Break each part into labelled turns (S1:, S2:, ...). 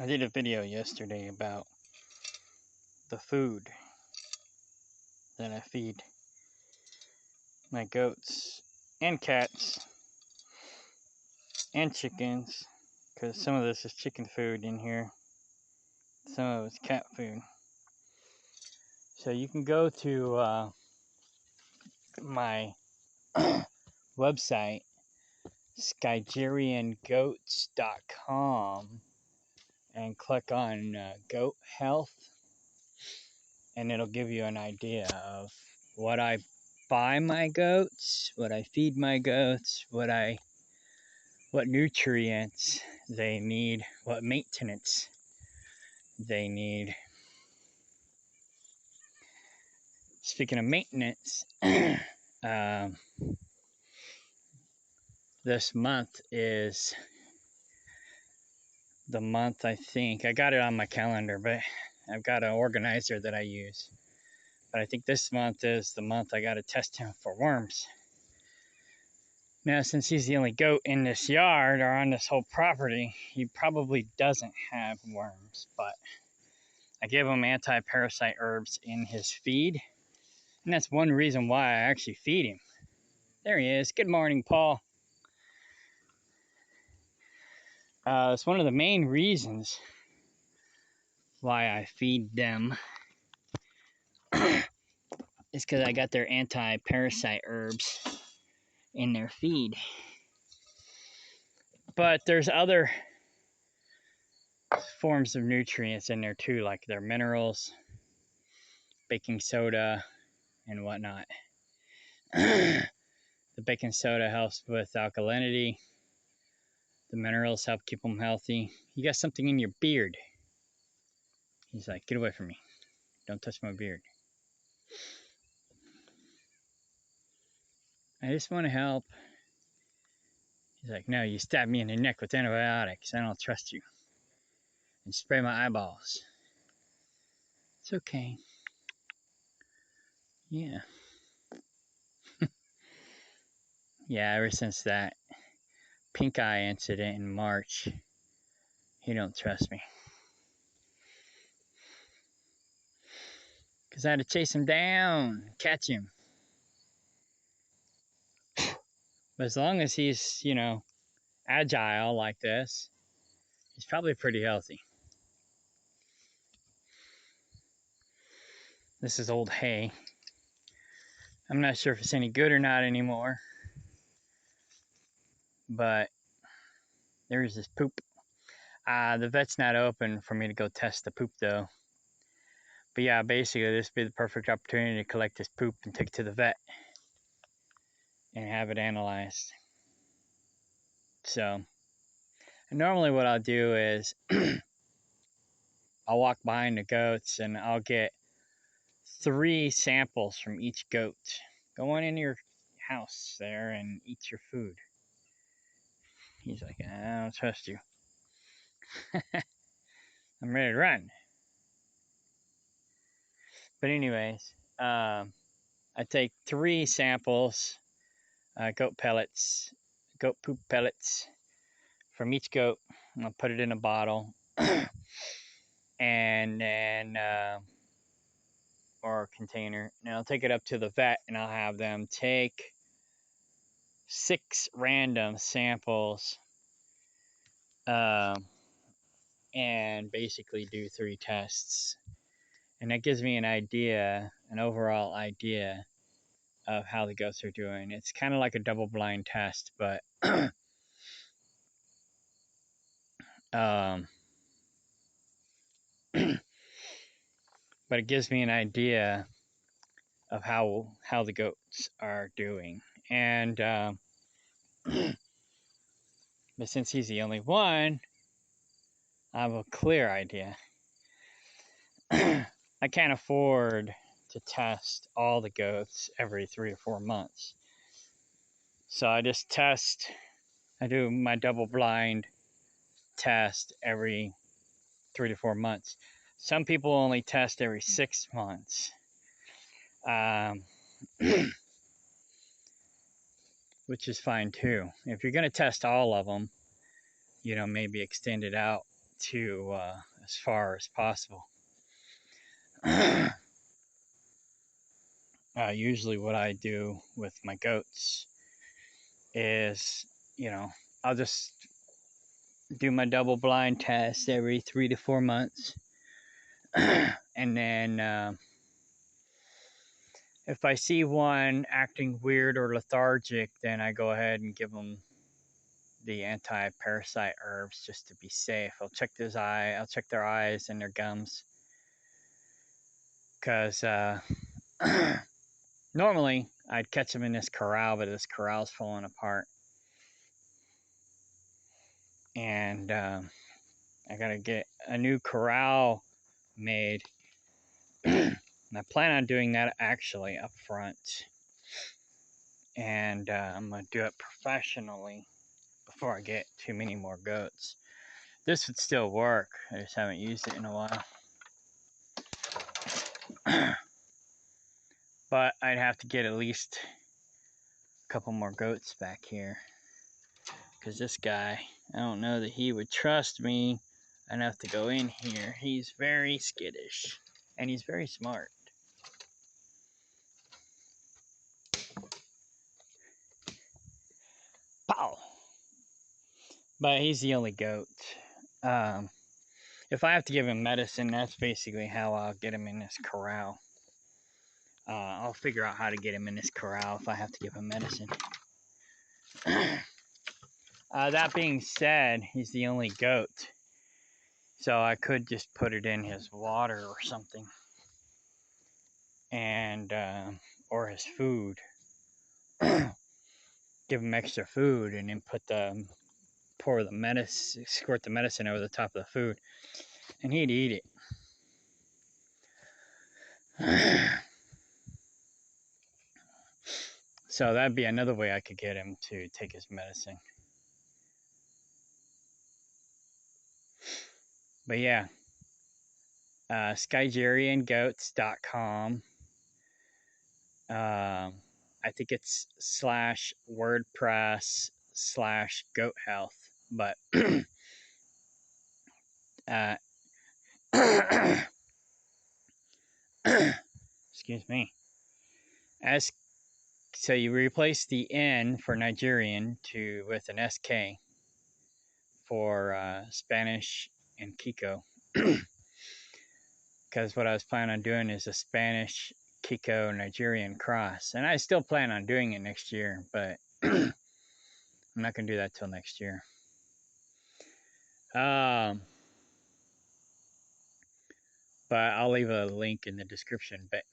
S1: I did a video yesterday about the food that I feed my goats and cats and chickens, because some of this is chicken food in here, some of it's cat food. So you can go to my website, skygeriangoats.com, and click on goat health, and it'll give you an idea of what I buy my goats, what I feed my goats, what nutrients they need, what maintenance they need. Speaking of maintenance, this month is the month, I think. I got it on my calendar, but I've got an organizer that I use. But I think this month is the month I got to test him for worms. Now, since he's the only goat in this yard or on this whole property, he probably doesn't have worms. But I give him anti-parasite herbs in his feed. And that's one reason why I actually feed him. There he is. Good morning, Paul. It's one of the main reasons why I feed them is because I got their anti-parasite herbs in their feed. But there's other forms of nutrients in there too, like their minerals, baking soda, and whatnot. The baking soda helps with alkalinity. The minerals help keep them healthy. You got something in your beard. He's like, get away from me. Don't touch my beard. I just want to help. He's like, no, you stabbed me in the neck with antibiotics. I don't trust you. And spray my eyeballs. It's okay. Yeah. Yeah, ever since that pink eye incident in March, he don't trust me. Because I had to chase him down, catch him. But as long as he's, agile like this, he's probably pretty healthy. This is old hay. I'm not sure if it's any good or not anymore. But there's this poop. The vet's not open for me to go test the poop though. But yeah, basically this would be the perfect opportunity to collect this poop and take it to the vet and have it analyzed. So normally what I'll do is I'll walk behind the goats and I'll get 3 samples from each goat. Go on in your house there and eat your food. He's like, I don't trust you. I'm ready to run. But anyways, I take 3 samples, goat poop pellets from each goat. I'll put it in a bottle and then or a container, and I'll take it up to the vet and I'll have them take 6 random samples and basically do 3 tests. And that gives me an overall idea of how the goats are doing. It's kind of like a double-blind test, but but it gives me an idea of how the goats are doing. And but since he's the only one, I have a clear idea. I can't afford to test all the goats every 3 or 4 months. So I just I do my double-blind test every 3 to 4 months. Some people only test every 6 months. Which is fine too. If you're going to test all of them, maybe extend it out to as far as possible. Usually what I do with my goats is, I'll just do my double blind test every 3 to 4 months. And then if I see one acting weird or lethargic, then I go ahead and give them the anti-parasite herbs just to be safe. I'll check their eyes and their gums. Because normally I'd catch them in this corral, but this corral's falling apart. And I gotta get a new corral made. And I plan on doing that actually up front. And I'm gonna do it professionally before I get too many more goats. This would still work. I just haven't used it in a while. But I'd have to get at least a couple more goats back here. Because this guy, I don't know that he would trust me enough to go in here. He's very skittish. And he's very smart. Pow! But he's the only goat. If I have to give him medicine, that's basically how I'll get him in this corral. I'll figure out how to get him in this corral if I have to give him medicine. That being said, he's the only goat. So I could just put it in his water or something. And, or his food. Give him extra food and then squirt the medicine over the top of the food. And he'd eat it. So that'd be another way I could get him to take his medicine. But yeah, skygeriangoats.com. I think it's /WordPress/goat health, but excuse me. So you replace the N for Nigerian with an SK for Spanish and Kiko. Because what I was planning on doing is a Spanish Kiko Nigerian cross. And I still plan on doing it next year, but I'm not going to do that till next year. But I'll leave a link in the description. But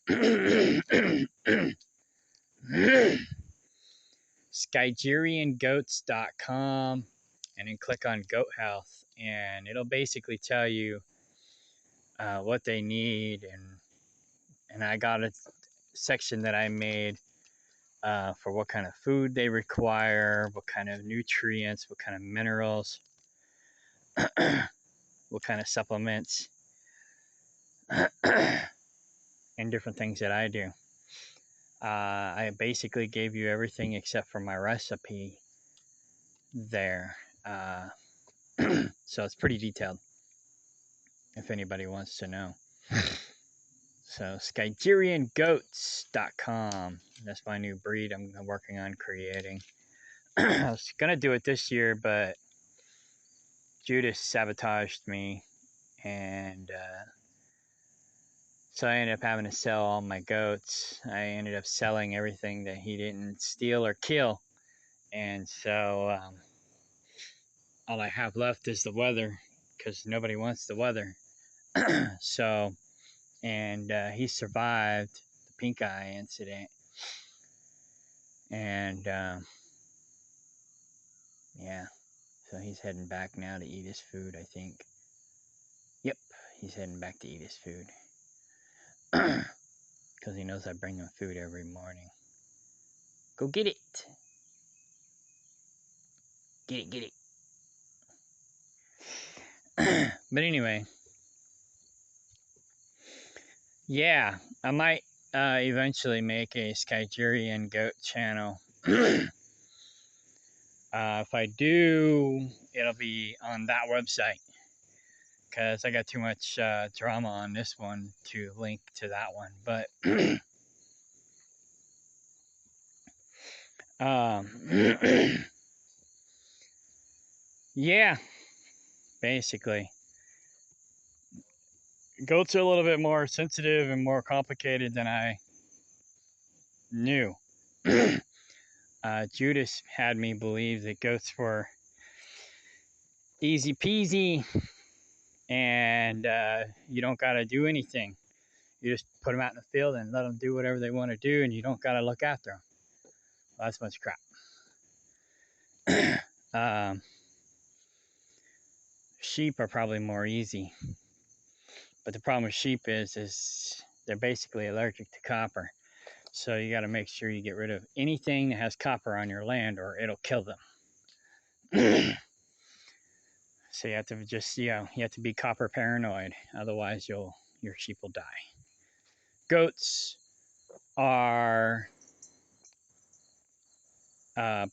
S1: skygeriangoats.com, and then click on goat health, and it'll basically tell you what they need, and I got a section that I made for what kind of food they require, what kind of nutrients, what kind of minerals, what kind of supplements, and different things that I do. I basically gave you everything except for my recipe there. So it's pretty detailed if anybody wants to know. So skygeriangoats.com. That's my new breed I'm working on creating. I was going to do it this year, but Judas sabotaged me, and so I ended up having to sell all my goats. I ended up selling everything that he didn't steal or kill, and so all I have left is the weather, because nobody wants the weather. So, and he survived the pink eye incident, and yeah, so he's heading back now to eat his food, I think. Yep, he's heading back to eat his food. Because he knows I bring him food every morning. Go get it. Get it. But anyway. Yeah, I might eventually make a Skygerian goat channel. If I do, it'll be on that website. because I got too much drama on this one to link to that one. But yeah, basically, goats are a little bit more sensitive and more complicated than I knew. Judas had me believe that goats were easy peasy and you don't got to do anything. You just put them out in the field and let them do whatever they want to do, and you don't got to look after them. Well, that's much crap. um, sheep are probably more easy, but the problem with sheep is they're basically allergic to copper. So you got to make sure you get rid of anything that has copper on your land, or it'll kill them. So you have to just, you have to be copper paranoid. Otherwise, your sheep will die. Goats are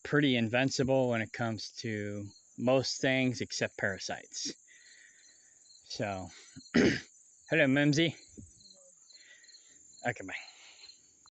S1: pretty invincible when it comes to most things except parasites. So, hello, Mimsy. Okay, bye.